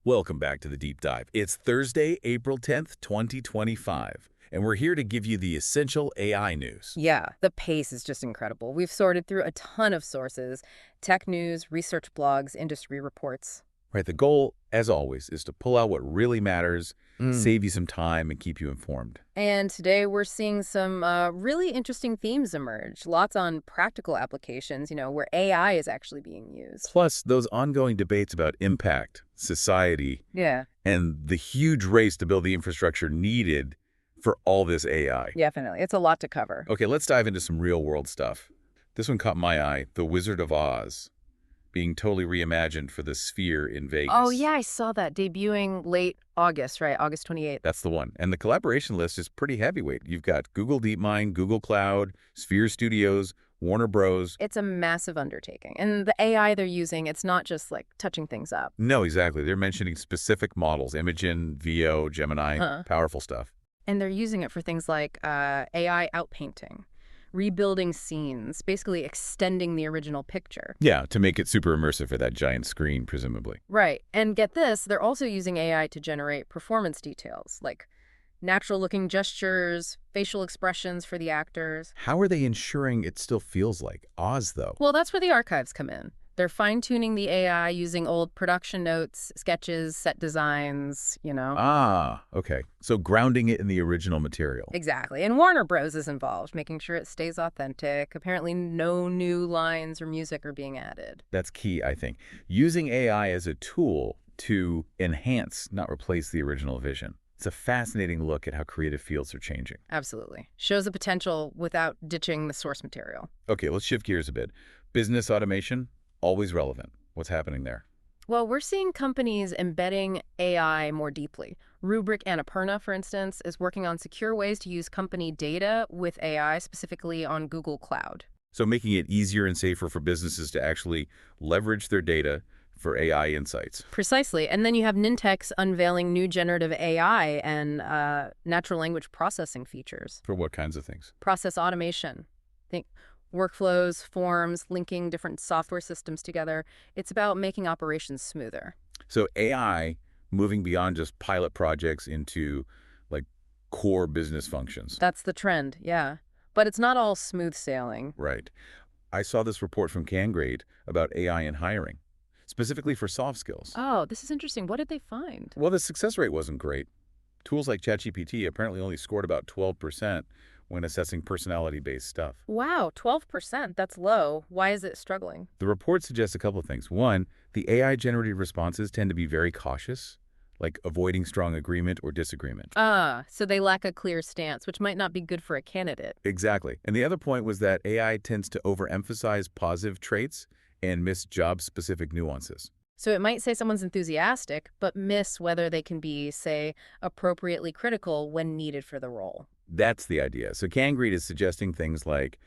Welcome back to the Deep Dive. It's Thursday, April 10th, 2025, and we're here to give you the essential AI news. Yeah, the pace is just incredible. We've sorted through a ton of sources, tech news, research blogs, industry reports. Right, the goal, as always, is to pull out what really matters, Mm. save you some time, and keep you informed. And today we're seeing some really interesting themes emerge. Lots on practical applications, where AI is actually being used. Plus, those ongoing debates about impact, society, Yeah, and the huge race to build the infrastructure needed for all this AI. definitely. It's a lot to cover. Okay, let's dive into some real-world stuff. This one caught my eye, The Wizard of Oz, being totally reimagined for the Sphere in Vegas. Oh, yeah, I saw that debuting late August, right? August 28th. That's the one. And the collaboration list is pretty heavyweight. You've got Google DeepMind, Google Cloud, Sphere Studios, Warner Bros. It's a massive undertaking. And the AI they're using, it's not just like touching things up. No, exactly. They're mentioning specific models, Imagen, VO, Gemini, Huh. powerful stuff. And they're using it for things like AI outpainting, rebuilding scenes, basically extending the original picture. Yeah, to make it super immersive for that giant screen, presumably. Right. And get this, they're also using AI to generate performance details, like natural-looking gestures, facial expressions for the actors. How are they ensuring it still feels like Oz, though? Well, that's where the archives come in. They're fine-tuning the AI using old production notes, sketches, set designs. Ah, okay. So grounding it in the original material. Exactly. And Warner Bros. Is involved, making sure it stays authentic. Apparently no new lines or music are being added. That's key, I think. Using AI as a tool to enhance, not replace the original vision. It's a fascinating look at how creative fields are changing. Absolutely. Shows the potential without ditching the source material. Okay, let's shift gears a bit. Business automation, always relevant. What's happening there? Well, we're seeing companies embedding AI more deeply. Rubrik Annapurna, for instance, is working on secure ways to use company data with AI, specifically on Google Cloud. So making it easier and safer for businesses to actually leverage their data for AI insights. Precisely. And then you have Nintex unveiling new generative AI and natural language processing features. For what kinds of things? Process automation. Think workflows, forms, linking different software systems together. It's about making operations smoother. So AI moving beyond just pilot projects into like core business functions. That's the trend, yeah. But it's not all smooth sailing. Right. I saw this report from CanGrade about AI in hiring, specifically for soft skills. Oh, this is interesting. What did they find? Well, the success rate wasn't great. Tools like ChatGPT apparently only scored about 12% when assessing personality-based stuff. Wow, 12%. That's low. Why is it struggling? The report suggests a couple of things. One, the AI-generated responses tend to be very cautious, like avoiding strong agreement or disagreement. So they lack a clear stance, which might not be good for a candidate. Exactly. And the other point was that AI tends to overemphasize positive traits and miss job-specific nuances. So it might say someone's enthusiastic, but miss whether they can be, say, appropriately critical when needed for the role. That's the idea. So CanGrade is suggesting things like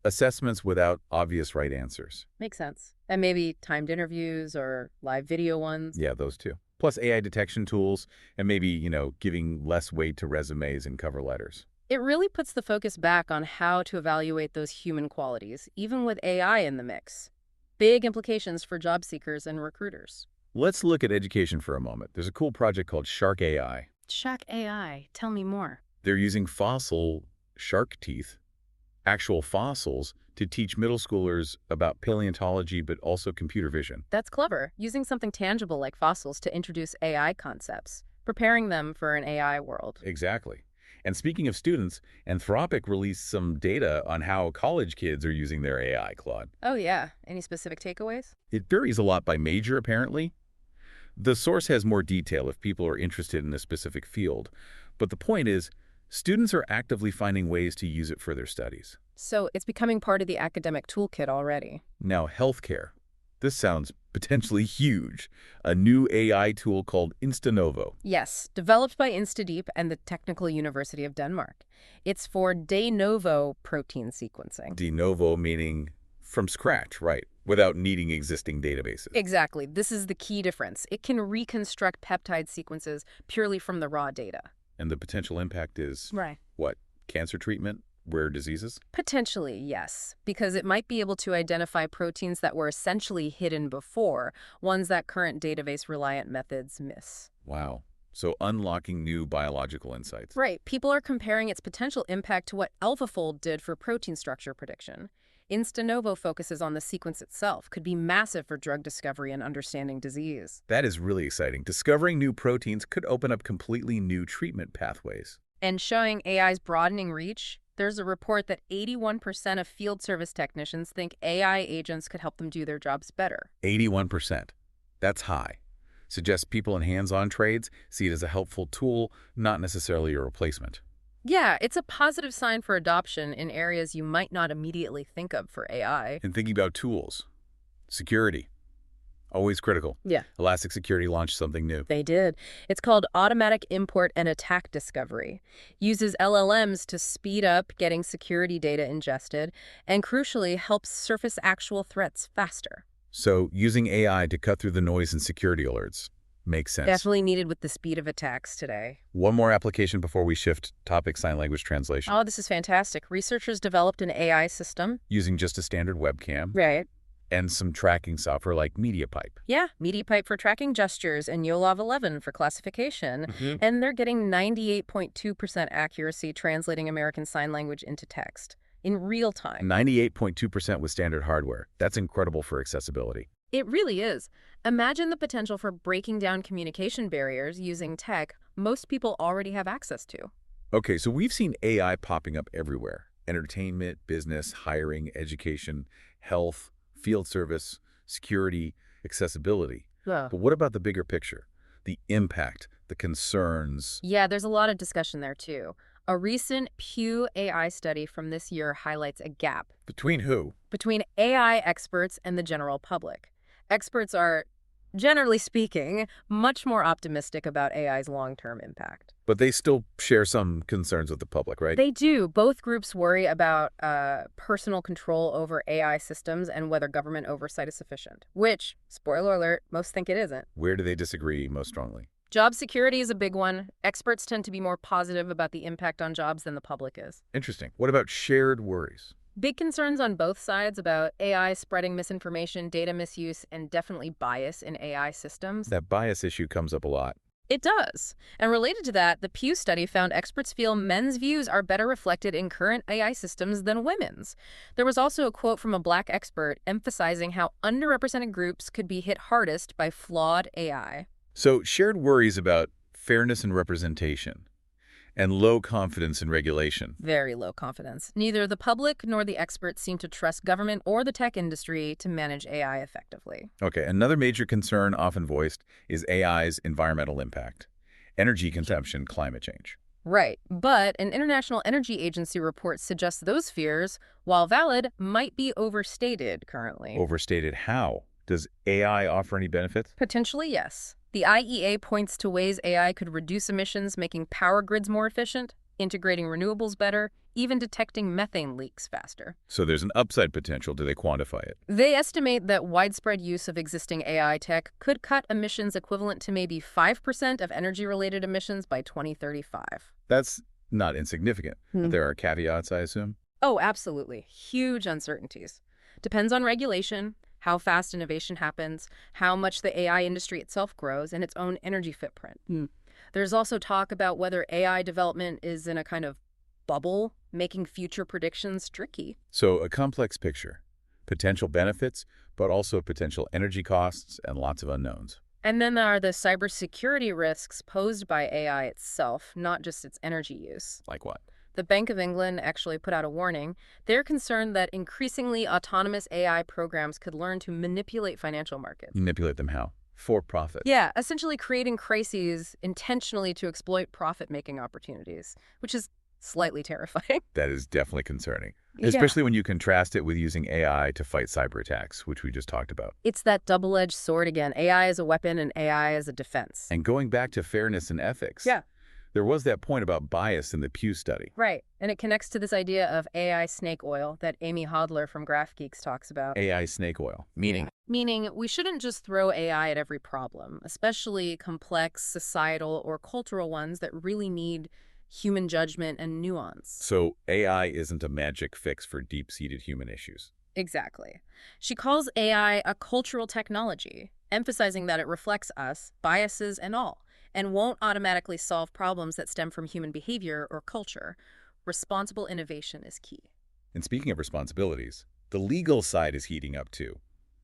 assessments without obvious right answers. Makes sense. And maybe timed interviews or live video ones. Yeah, those two. Plus AI detection tools and maybe, giving less weight to resumes and cover letters. It really puts the focus back on how to evaluate those human qualities, even with AI in the mix. Big implications for job seekers and recruiters. Let's look at education for a moment. There's a cool project called Shark AI. Shack AI. Tell me more. They're using fossil shark teeth, actual fossils, to teach middle schoolers about paleontology, but also computer vision. That's clever, using something tangible like fossils to introduce AI concepts, preparing them for an AI world. Exactly. And speaking of students, Anthropic released some data on how college kids are using their AI, Claude. Oh yeah, any specific takeaways? It varies a lot by major, apparently. The source has more detail if people are interested in a specific field. But the point is, students are actively finding ways to use it for their studies. So it's becoming part of the academic toolkit already. Now, healthcare. This sounds potentially huge. A new AI tool called Instanovo. Yes, developed by InstaDeep and the Technical University of Denmark. It's for de novo protein sequencing. De novo meaning from scratch, right, without needing existing databases. Exactly. This is the key difference. It can reconstruct peptide sequences purely from the raw data. And the potential impact is, Right. what, cancer treatment? rare diseases? Potentially, yes, because it might be able to identify proteins that were essentially hidden before, ones that current database-reliant methods miss. Wow. So unlocking new biological insights. Right. People are comparing its potential impact to what AlphaFold did for protein structure prediction. InstaNovo focuses on the sequence itself, could be massive for drug discovery and understanding disease. That is really exciting. Discovering new proteins could open up completely new treatment pathways. And showing AI's broadening reach, there's a report that 81% of field service technicians think AI agents could help them do their jobs better. 81%. That's high. Suggests people in hands-on trades see it as a helpful tool, not necessarily a replacement. Yeah, it's a positive sign for adoption in areas you might not immediately think of for AI. And thinking about tools, security, always critical. Yeah. Elastic Security launched something new. They did. It's called Automatic Import and Attack Discovery. Uses LLMs to speed up getting security data ingested and, crucially, helps surface actual threats faster. So using AI to cut through the noise in security alerts makes sense. Definitely needed with the speed of attacks today. One more application before we shift topic: sign language translation. Oh, this is fantastic. Researchers developed an AI system. Using just a standard webcam Right. and some tracking software like MediaPipe. Yeah, MediaPipe for tracking gestures and YOLOV 11 for classification. Mhm. And they're getting 98.2% accuracy translating American Sign Language into text in real time. 98.2% with standard hardware. That's incredible for accessibility. It really is. Imagine the potential for breaking down communication barriers using tech most people already have access to. Okay, so we've seen AI popping up everywhere. Entertainment, business, hiring, education, health, field service, security, accessibility. Yeah. But what about the bigger picture? The impact, the concerns. Yeah, there's a lot of discussion there too. A recent Pew AI study from this year highlights a gap Between who? between AI experts and the general public. Experts are, generally speaking, much more optimistic about AI's long-term impact. But they still share some concerns with the public, right? They do. Both groups worry about personal control over AI systems and whether government oversight is sufficient, which, spoiler alert, most think it isn't. Where do they disagree most strongly? Job security is a big one. Experts tend to be more positive about the impact on jobs than the public is. Interesting. What about shared worries? Big concerns on both sides about AI spreading misinformation, data misuse, and definitely bias in AI systems. That bias issue comes up a lot. It does. And related to that, the Pew study found experts feel men's views are better reflected in current AI systems than women's. There was also a quote from a Black expert emphasizing how underrepresented groups could be hit hardest by flawed AI. So shared worries about fairness and representation and low confidence in regulation. Very low confidence. Neither the public nor the experts seem to trust government or the tech industry to manage AI effectively. Okay, another major concern often voiced is AI's environmental impact, energy consumption, climate change. Right. But an International Energy Agency report suggests those fears, while valid, might be overstated currently. Overstated how? Does AI offer any benefits? Potentially, yes. The IEA points to ways AI could reduce emissions, making power grids more efficient, integrating renewables better, even detecting methane leaks faster. So there's an upside potential. Do they quantify it? They estimate that widespread use of existing AI tech could cut emissions equivalent to maybe 5% of energy-related emissions by 2035. That's not insignificant. But there are caveats, I assume? Oh, absolutely. Huge uncertainties. Depends on regulation, how fast innovation happens, how much the AI industry itself grows, and its own energy footprint. There's also talk about whether AI development is in a kind of bubble, making future predictions tricky. So a complex picture. Potential benefits, but also potential energy costs and lots of unknowns. And then there are the cybersecurity risks posed by AI itself, not just its energy use. Like what? The Bank of England actually put out a warning. They're concerned that increasingly autonomous AI programs could learn to manipulate financial markets. Manipulate them how? For profit. Yeah, essentially creating crises intentionally to exploit profit-making opportunities, which is slightly terrifying. That is definitely concerning, Yeah. especially when you contrast it with using AI to fight cyber attacks, which we just talked about. It's that double-edged sword again. AI as a weapon and AI as a defense. And going back to fairness and ethics, Yeah. there was that point about bias in the Pew study. Right, and it connects to this idea of AI snake oil that Amy Hodler from GraphGeeks talks about. AI snake oil. Meaning? Meaning, we shouldn't just throw AI at every problem, especially complex societal or cultural ones that really need human judgment and nuance. So AI isn't a magic fix for deep-seated human issues. Exactly. She calls AI a cultural technology, emphasizing that it reflects us, biases and all, and won't automatically solve problems that stem from human behavior or culture. Responsible innovation is key. And speaking of responsibilities, the legal side is heating up too.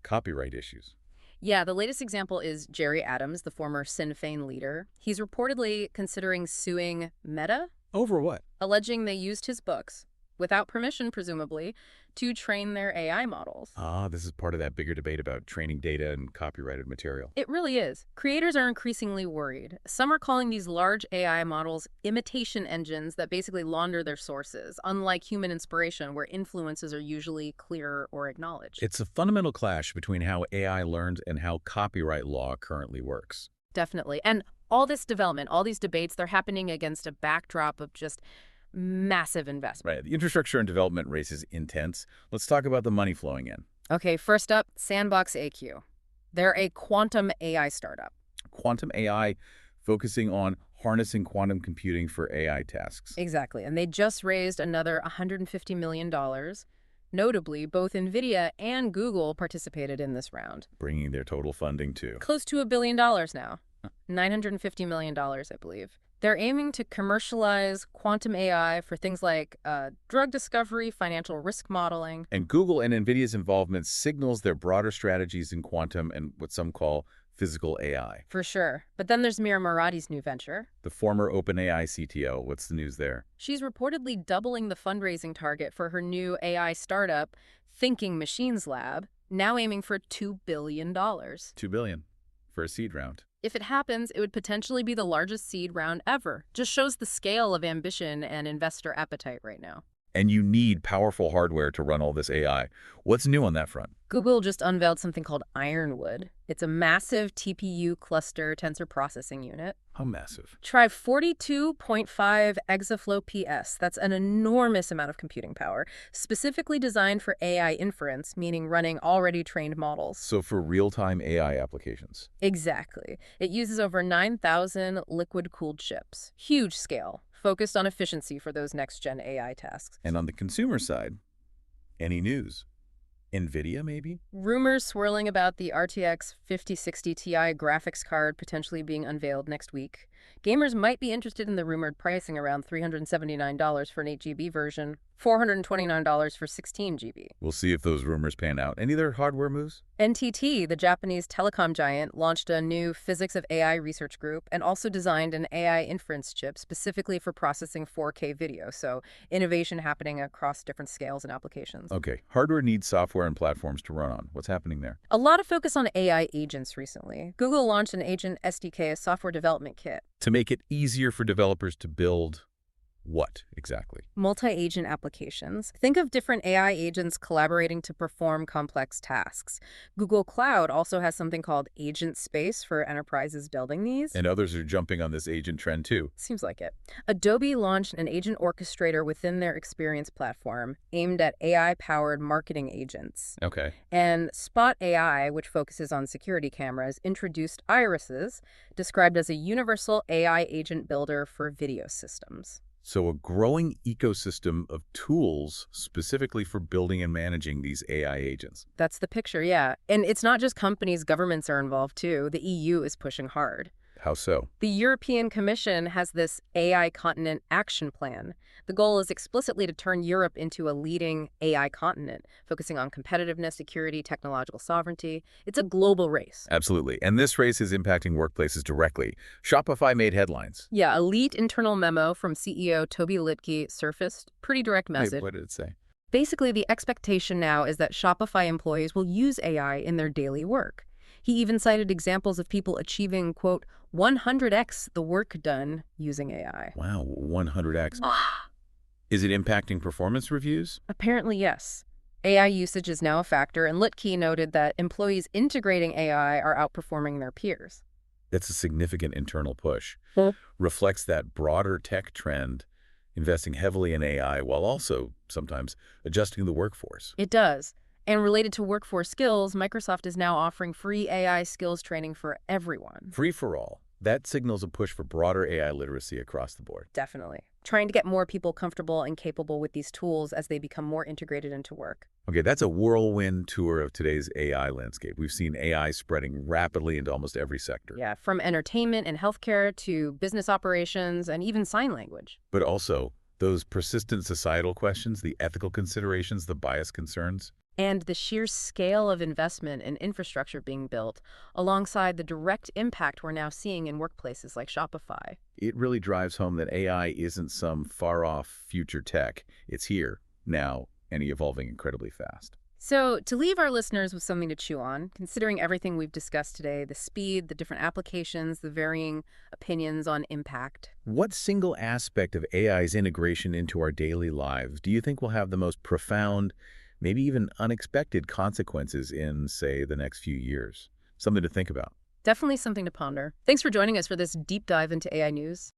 Copyright issues. Yeah, the latest example is Jerry Adams, the former Sinn Féin leader. He's reportedly considering suing Meta, Over what? alleging they used his books, without permission presumably, to train their AI models. This is part of that bigger debate about training data and copyrighted material. It really is. Creators are increasingly worried. Some are calling these large AI models imitation engines that basically launder their sources, unlike human inspiration, where influences are usually clear or acknowledged. It's a fundamental clash between how AI learned and how copyright law currently works. Definitely. And all this development, all these debates, they're happening against a backdrop of just massive investment. Right. The infrastructure and development race is intense. Let's talk about the money flowing in. Okay, first up, Sandbox AQ. They're a quantum AI startup. Quantum AI focusing on harnessing quantum computing for AI tasks. Exactly. And they just raised another $150 million. Notably, both NVIDIA and Google participated in this round. Bringing their total funding to Close to $1 billion now. $950 million, I believe. They're aiming to commercialize quantum AI for things like drug discovery, financial risk modeling. And Google and NVIDIA's involvement signals their broader strategies in quantum and what some call physical AI. For sure. But then there's Mira Murati's new venture. The former OpenAI CTO, what's the news there? She's reportedly doubling the fundraising target for her new AI startup, Thinking Machines Lab, now aiming for $2 billion. $2 billion for a seed round. If it happens, it would potentially be the largest seed round ever. Just shows the scale of ambition and investor appetite right now. And you need powerful hardware to run all this AI. What's new on that front? Google just unveiled something called Ironwood. It's a massive TPU cluster tensor processing unit. How massive? Try 42.5 exaflow PS. That's an enormous amount of computing power, specifically designed for AI inference, meaning running already trained models. So for real-time AI applications. Exactly. It uses over 9,000 liquid-cooled chips. Huge scale, focused on efficiency for those next-gen AI tasks. And on the consumer side, any news? NVIDIA, maybe? Rumors swirling about the RTX 5060 Ti graphics card potentially being unveiled next week. Gamers might be interested in the rumored pricing around $379 for an 8GB version, $429 for 16GB. We'll see if those rumors pan out. Any other hardware moves? NTT, the Japanese telecom giant, launched a new physics of AI research group and also designed an AI inference chip specifically for processing 4K video, so innovation happening across different scales and applications. Okay, hardware needs software and platforms to run on. What's happening there? A lot of focus on AI agents recently. Google launched an agent SDK, a software development kit. To make it easier for developers to build what exactly? Multi-agent applications. Think of different AI agents collaborating to perform complex tasks. Google Cloud also has something called Agent Space for enterprises building these. And others are jumping on this agent trend too. Seems like it. Adobe launched an agent orchestrator within their Experience platform aimed at AI-powered marketing agents. Okay. And Spot AI, which focuses on security cameras, introduced Irises, described as a universal AI agent builder for video systems. So a growing ecosystem of tools specifically for building and managing these AI agents. That's the picture, yeah. And it's not just companies, governments are involved too. The EU is pushing hard. How so? The European Commission has this AI continent action plan. The goal is explicitly to turn Europe into a leading AI continent, focusing on competitiveness, security, technological sovereignty. It's a global race. Absolutely. And this race is impacting workplaces directly. Shopify made headlines. Yeah, a leaked internal memo from CEO Toby Litke surfaced. Pretty direct message. Wait, what did it say? Basically, the expectation now is that Shopify employees will use AI in their daily work. He even cited examples of people achieving, quote, 100x the work done using AI. Wow, 100x. Is it impacting performance reviews? Apparently, yes. AI usage is now a factor, and Litke noted that employees integrating AI are outperforming their peers. That's a significant internal push. Reflects that broader tech trend, investing heavily in AI while also sometimes adjusting the workforce. It does. And related to workforce skills, Microsoft is now offering free AI skills training for everyone. Free for all. That signals a push for broader AI literacy across the board. Definitely. trying to get more people comfortable and capable with these tools as they become more integrated into work. Okay, that's a whirlwind tour of today's AI landscape. We've seen AI spreading rapidly into almost every sector. Yeah, from entertainment and healthcare to business operations and even sign language. But also, those persistent societal questions, the ethical considerations, the bias concerns, And the sheer scale of investment and infrastructure being built, alongside the direct impact we're now seeing in workplaces like Shopify. it really drives home that AI isn't some far-off future tech. It's here, now, and evolving incredibly fast. So, to leave our listeners with something to chew on, considering everything we've discussed today, the speed, the different applications, the varying opinions on impact. What single aspect of AI's integration into our daily lives do you think will have the most profound, maybe even unexpected consequences in, say, the next few years? Something to think about. Definitely something to ponder. Thanks for joining us for this deep dive into AI news.